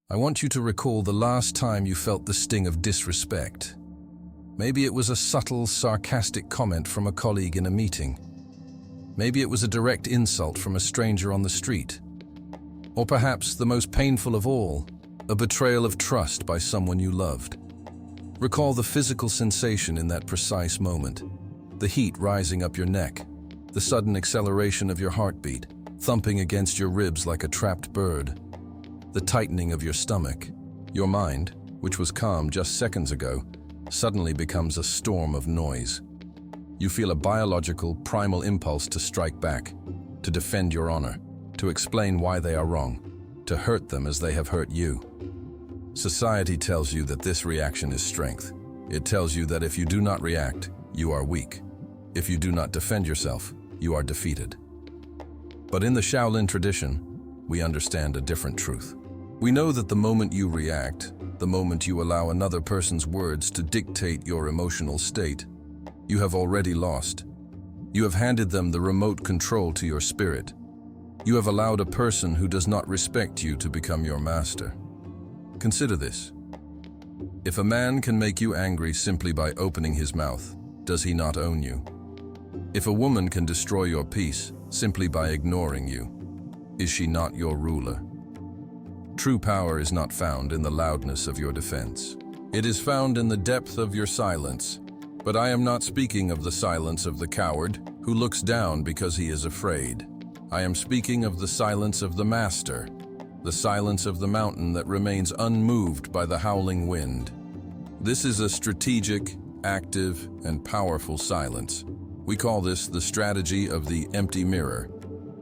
I want you to recall the last time you felt the sting of disrespect. Maybe it was a subtle, sarcastic comment from a colleague in a meeting. Maybe it was a direct insult from a stranger on the street. Or perhaps, the most painful of all, a betrayal of trust by someone you loved. Recall the physical sensation in that precise moment, the heat rising up your neck, the sudden acceleration of your heartbeat, thumping against your ribs like a trapped bird, the tightening of your stomach. Your mind, which was calm just seconds ago, suddenly becomes a storm of noise. You feel a biological, primal impulse to strike back, to defend your honor, to explain why they are wrong, to hurt them as they have hurt you. Society tells you that this reaction is strength. It tells you that if you do not react, you are weak. If you do not defend yourself, you are defeated. But in the Shaolin tradition, we understand a different truth. We know that the moment you react, the moment you allow another person's words to dictate your emotional state, you have already lost. You have handed them the remote control to your spirit. You have allowed a person who does not respect you to become your master. Consider this. If a man can make you angry simply by opening his mouth, does he not own you? If a woman can destroy your peace simply by ignoring you, is she not your ruler? True power is not found in the loudness of your defense. It is found in the depth of your silence. But I am not speaking of the silence of the coward who looks down because he is afraid. I am speaking of the silence of the master, the silence of the mountain that remains unmoved by the howling wind. This is a strategic, active, and powerful silence. We call this the strategy of the empty mirror.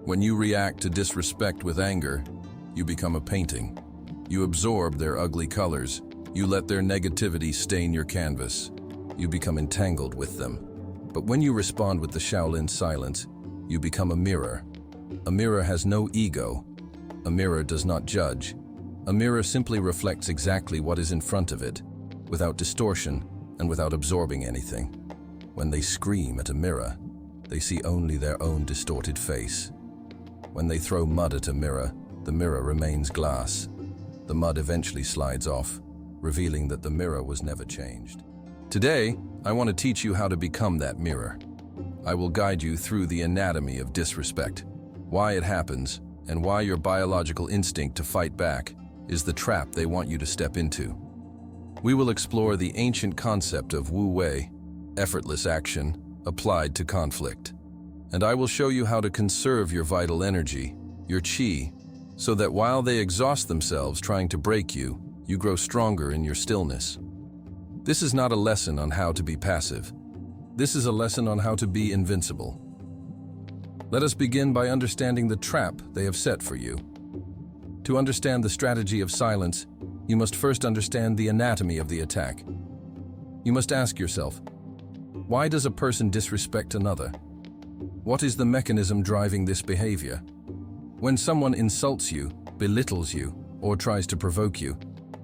When you react to disrespect with anger, you become a painting. You absorb their ugly colors. You let their negativity stain your canvas. You become entangled with them. But when you respond with the Shaolin silence, you become a mirror. A mirror has no ego. A mirror does not judge. A mirror simply reflects exactly what is in front of it, without distortion and without absorbing anything. When they scream at a mirror, they see only their own distorted face. When they throw mud at a mirror, the mirror remains glass. The mud eventually slides off, revealing that the mirror was never changed. Today, I want to teach you how to become that mirror. I will guide you through the anatomy of disrespect, why it happens, and why your biological instinct to fight back is the trap they want you to step into. We will explore the ancient concept of Wu Wei, effortless action, applied to conflict. And I will show you how to conserve your vital energy, your qi, so that while they exhaust themselves trying to break you, you grow stronger in your stillness. This is not a lesson on how to be passive. This is a lesson on how to be invincible. Let us begin by understanding the trap they have set for you. To understand the strategy of silence, you must first understand the anatomy of the attack. You must ask yourself, why does a person disrespect another? What is the mechanism driving this behavior? When someone insults you, belittles you, or tries to provoke you,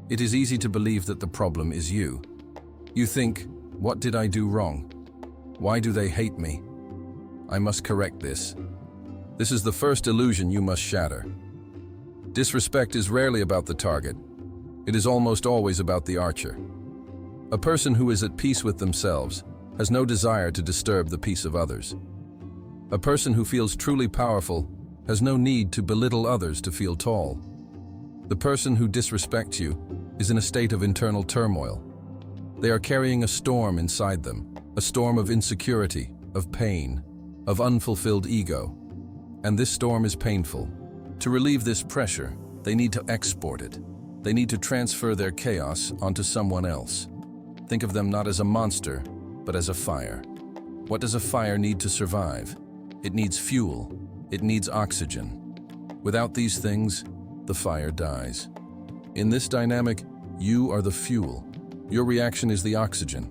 it is easy to believe that the problem is you. You think, what did I do wrong? Why do they hate me? I must correct this. This is the first illusion you must shatter. Disrespect is rarely about the target. It is almost always about the archer. A person who is at peace with themselves has no desire to disturb the peace of others. A person who feels truly powerful has no need to belittle others to feel tall. The person who disrespects you is in a state of internal turmoil. They are carrying a storm inside them, a storm of insecurity, of pain, of unfulfilled ego. And this storm is painful. To relieve this pressure, they need to export it. They need to transfer their chaos onto someone else. Think of them not as a monster, but as a fire. What does a fire need to survive? It needs fuel. It needs oxygen. Without these things, the fire dies. In this dynamic, you are the fuel. Your reaction is the oxygen.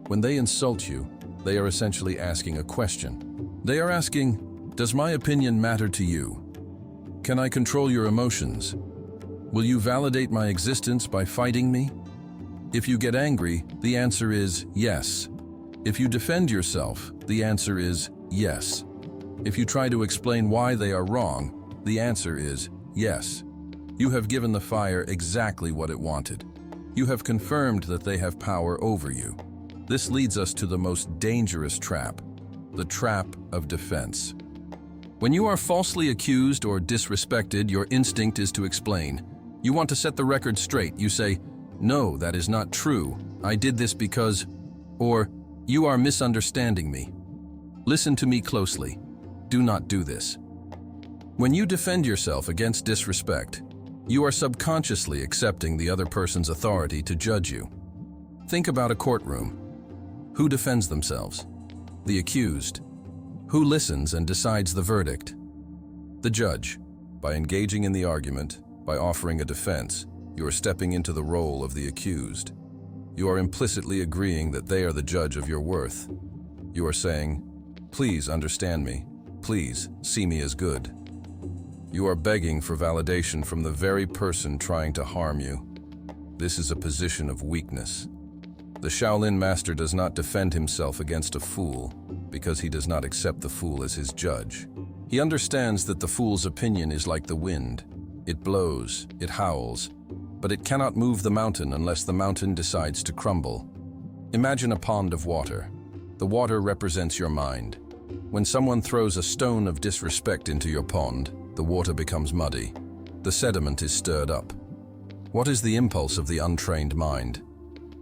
When they insult you, they are essentially asking a question. They are asking, does my opinion matter to you? Can I control your emotions? Will you validate my existence by fighting me? If you get angry, the answer is yes. If you defend yourself, the answer is yes. If you try to explain why they are wrong, the answer is yes. You have given the fire exactly what it wanted. You have confirmed that they have power over you. This leads us to the most dangerous trap, the trap of defense. When you are falsely accused or disrespected, your instinct is to explain. You want to set the record straight. You say, "No, that is not true. I did this because," or "You are misunderstanding me." Listen to me closely. Do not do this. When you defend yourself against disrespect, you are subconsciously accepting the other person's authority to judge you. Think about a courtroom. Who defends themselves? The accused. Who listens and decides the verdict? The judge. By engaging in the argument, by offering a defense, you are stepping into the role of the accused. You are implicitly agreeing that they are the judge of your worth. You are saying, "Please understand me. Please see me as good." You are begging for validation from the very person trying to harm you. This is a position of weakness. The Shaolin Master does not defend himself against a fool because he does not accept the fool as his judge. He understands that the fool's opinion is like the wind. It blows, it howls, but it cannot move the mountain unless the mountain decides to crumble. Imagine a pond of water. The water represents your mind. When someone throws a stone of disrespect into your pond, the water becomes muddy. The sediment is stirred up. What is the impulse of the untrained mind?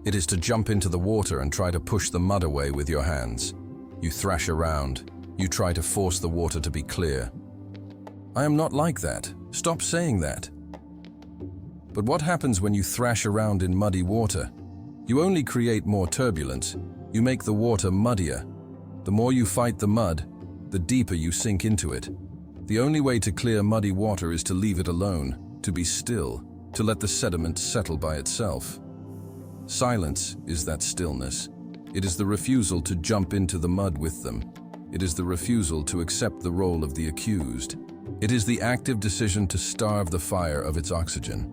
It is to jump into the water and try to push the mud away with your hands. You thrash around. You try to force the water to be clear. I am not like that. Stop saying that. But what happens when you thrash around in muddy water? You only create more turbulence. You make the water muddier. The more you fight the mud, the deeper you sink into it. The only way to clear muddy water is to leave it alone, to be still, to let the sediment settle by itself. Silence is that stillness. It is the refusal to jump into the mud with them. It is the refusal to accept the role of the accused. It is the active decision to starve the fire of its oxygen.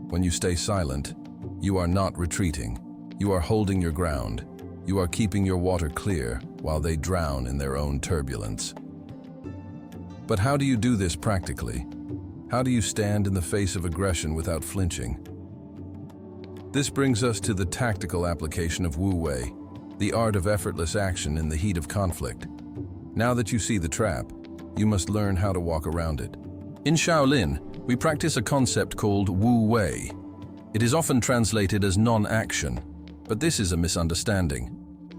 When you stay silent, you are not retreating. You are holding your ground. You are keeping your water clear while they drown in their own turbulence. But how do you do this practically? How do you stand in the face of aggression without flinching? This brings us to the tactical application of Wu Wei, the art of effortless action in the heat of conflict. Now that you see the trap, you must learn how to walk around it. In Shaolin, we practice a concept called Wu Wei. It is often translated as non-action, but this is a misunderstanding.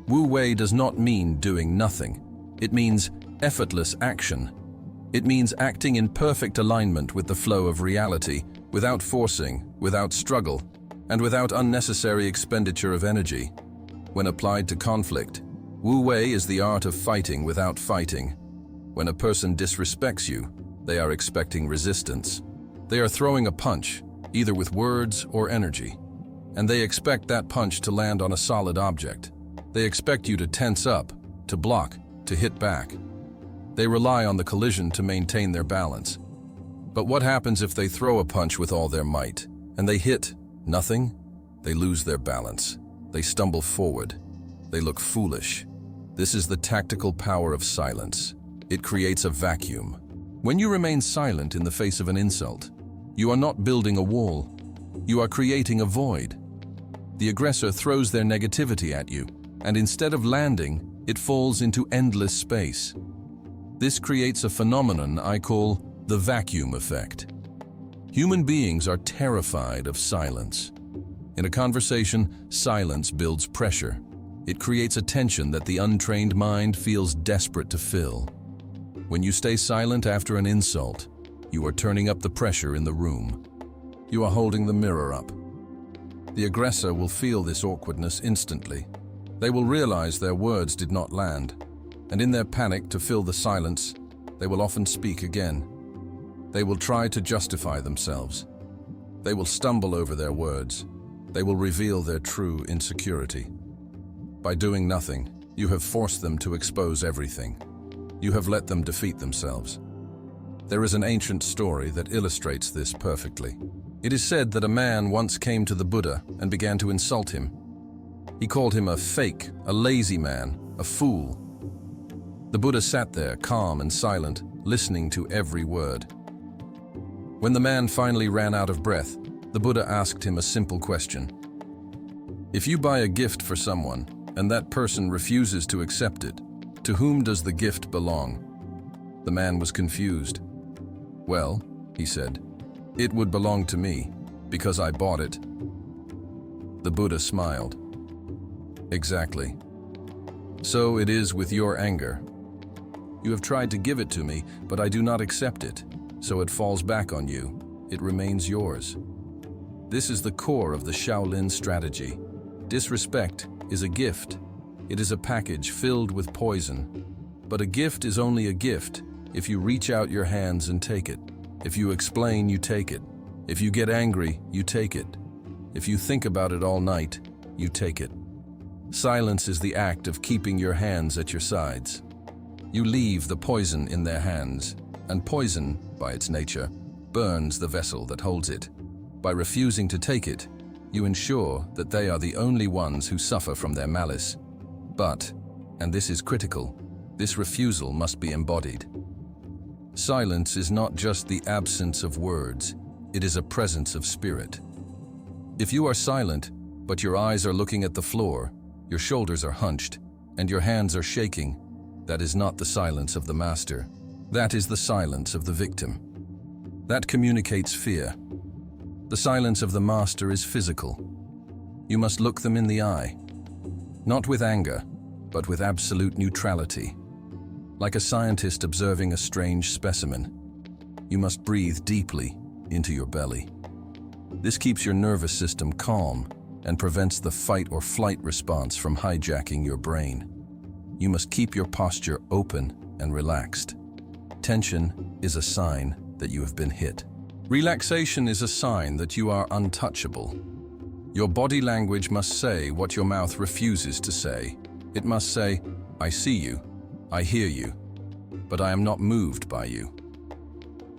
Wu Wei does not mean doing nothing. It means effortless action. It means acting in perfect alignment with the flow of reality, without forcing, without struggle, and without unnecessary expenditure of energy. When applied to conflict, Wu Wei is the art of fighting without fighting. When a person disrespects you, they are expecting resistance. They are throwing a punch, either with words or energy, and they expect that punch to land on a solid object. They expect you to tense up, to block, to hit back. They rely on the collision to maintain their balance. But what happens if they throw a punch with all their might, and they hit nothing? They lose their balance. They stumble forward. They look foolish. This is the tactical power of silence. It creates a vacuum. When you remain silent in the face of an insult, you are not building a wall. You are creating a void. The aggressor throws their negativity at you, and instead of landing, it falls into endless space. This creates a phenomenon I call the vacuum effect. Human beings are terrified of silence. In a conversation, silence builds pressure. It creates a tension that the untrained mind feels desperate to fill. When you stay silent after an insult, you are turning up the pressure in the room. You are holding the mirror up. The aggressor will feel this awkwardness instantly. They will realize their words did not land, and in their panic to fill the silence, they will often speak again. They will try to justify themselves. They will stumble over their words. They will reveal their true insecurity. By doing nothing, you have forced them to expose everything. You have let them defeat themselves. There is an ancient story that illustrates this perfectly. It is said that a man once came to the Buddha and began to insult him. He called him a fake, a lazy man, a fool. The Buddha sat there, calm and silent, listening to every word. When the man finally ran out of breath, the Buddha asked him a simple question. If you buy a gift for someone, and that person refuses to accept it, to whom does the gift belong? The man was confused. Well, he said, it would belong to me, because I bought it. The Buddha smiled. Exactly. So it is with your anger. You have tried to give it to me, but I do not accept it, so it falls back on you. It remains yours. This is the core of the Shaolin strategy. Disrespect is a gift. It is a package filled with poison. But a gift is only a gift if you reach out your hands and take it. If you explain, you take it. If you get angry, you take it. If you think about it all night, you take it. Silence is the act of keeping your hands at your sides. You leave the poison in their hands, and poison, by its nature, burns the vessel that holds it. By refusing to take it, you ensure that they are the only ones who suffer from their malice. But, and this is critical, this refusal must be embodied. Silence is not just the absence of words, it is a presence of spirit. If you are silent, but your eyes are looking at the floor, your shoulders are hunched, and your hands are shaking, that is not the silence of the master. That is the silence of the victim. That communicates fear. The silence of the master is physical. You must look them in the eye, not with anger, but with absolute neutrality. Like a scientist observing a strange specimen, you must breathe deeply into your belly. This keeps your nervous system calm and prevents the fight or flight response from hijacking your brain. You must keep your posture open and relaxed. Tension is a sign that you have been hit. Relaxation is a sign that you are untouchable. Your body language must say what your mouth refuses to say. It must say, I see you, I hear you, but I am not moved by you.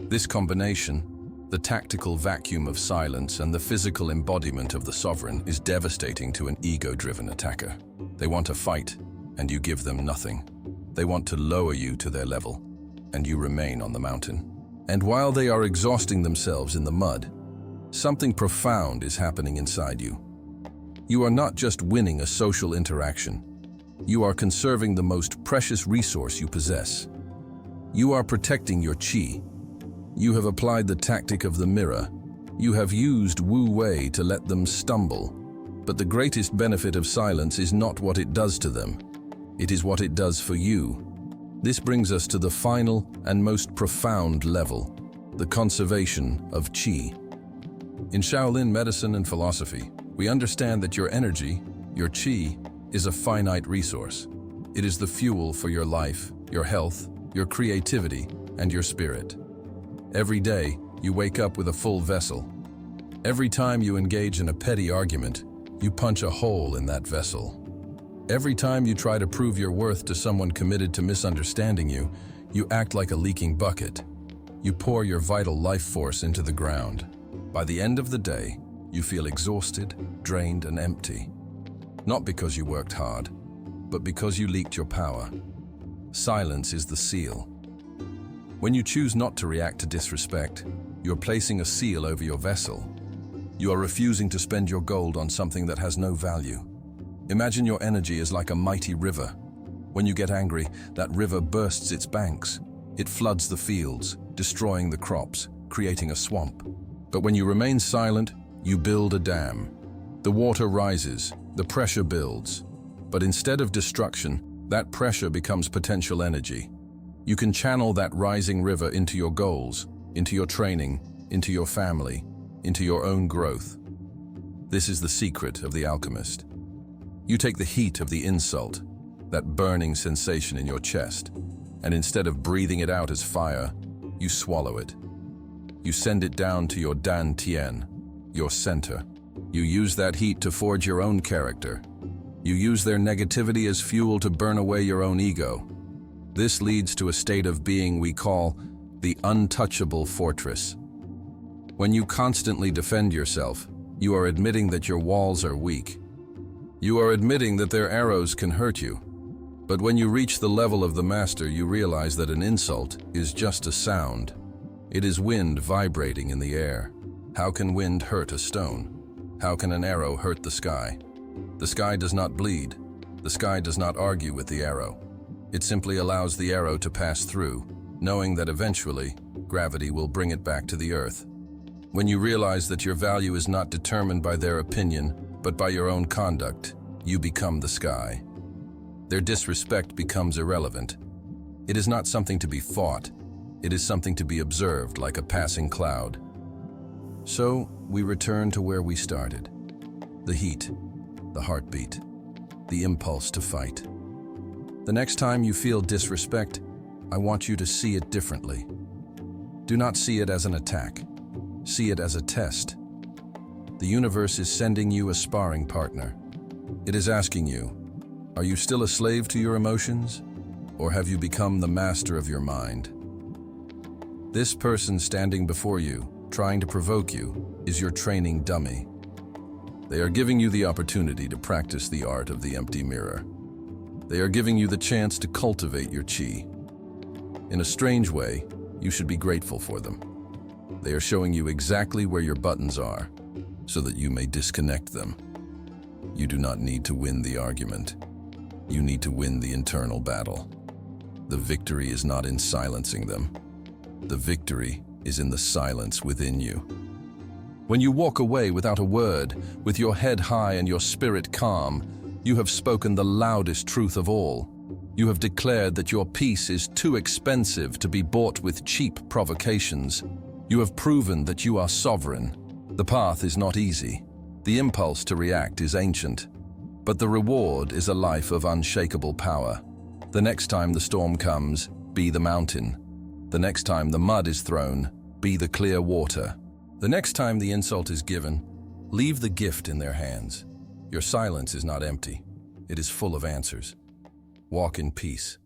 This combination, the tactical vacuum of silence and the physical embodiment of the sovereign, is devastating to an ego-driven attacker. They want to fight, and you give them nothing. They want to lower you to their level, and you remain on the mountain. And while they are exhausting themselves in the mud, something profound is happening inside you. You are not just winning a social interaction. You are conserving the most precious resource you possess. You are protecting your qi. You have applied the tactic of the mirror. You have used Wu Wei to let them stumble. But the greatest benefit of silence is not what it does to them. It is what it does for you. This brings us to the final and most profound level, the conservation of qi. In Shaolin medicine and philosophy, we understand that your energy, your qi, is a finite resource. It is the fuel for your life, your health, your creativity, and your spirit. Every day, you wake up with a full vessel. Every time you engage in a petty argument, you punch a hole in that vessel. Every time you try to prove your worth to someone committed to misunderstanding you, you act like a leaking bucket. You pour your vital life force into the ground. By the end of the day, you feel exhausted, drained, and empty. Not because you worked hard, but because you leaked your power. Silence is the seal. When you choose not to react to disrespect, you're placing a seal over your vessel. You are refusing to spend your gold on something that has no value. Imagine your energy is like a mighty river. When you get angry, that river bursts its banks. It floods the fields, destroying the crops, creating a swamp. But when you remain silent, you build a dam. The water rises, the pressure builds. But instead of destruction, that pressure becomes potential energy. You can channel that rising river into your goals, into your training, into your family, into your own growth. This is the secret of the alchemist. You take the heat of the insult, that burning sensation in your chest, and instead of breathing it out as fire, you swallow it. You send it down to your Dan Tian, your center. You use that heat to forge your own character. You use their negativity as fuel to burn away your own ego. This leads to a state of being we call the untouchable fortress. When you constantly defend yourself, you are admitting that your walls are weak. You are admitting that their arrows can hurt you. But when you reach the level of the master, you realize that an insult is just a sound. It is wind vibrating in the air. How can wind hurt a stone? How can an arrow hurt the sky? The sky does not bleed. The sky does not argue with the arrow. It simply allows the arrow to pass through, knowing that eventually, gravity will bring it back to the earth. When you realize that your value is not determined by their opinion, but by your own conduct, you become the sky. Their disrespect becomes irrelevant. It is not something to be fought. It is something to be observed like a passing cloud. So, we return to where we started. The heat, the heartbeat, the impulse to fight. The next time you feel disrespect, I want you to see it differently. Do not see it as an attack. See it as a test. The universe is sending you a sparring partner. It is asking you, are you still a slave to your emotions? Or have you become the master of your mind? This person standing before you, trying to provoke you, is your training dummy. They are giving you the opportunity to practice the art of the empty mirror. They are giving you the chance to cultivate your chi. In a strange way, you should be grateful for them. They are showing you exactly where your buttons are, so that you may disconnect them. You do not need to win the argument. You need to win the internal battle. The victory is not in silencing them. The victory is in the silence within you. When you walk away without a word, with your head high and your spirit calm, you have spoken the loudest truth of all. You have declared that your peace is too expensive to be bought with cheap provocations. You have proven that you are sovereign. The path is not easy. The impulse to react is ancient. But the reward is a life of unshakable power. The next time the storm comes, be the mountain. The next time the mud is thrown, be the clear water. The next time the insult is given, leave the gift in their hands. Your silence is not empty. It is full of answers. Walk in peace.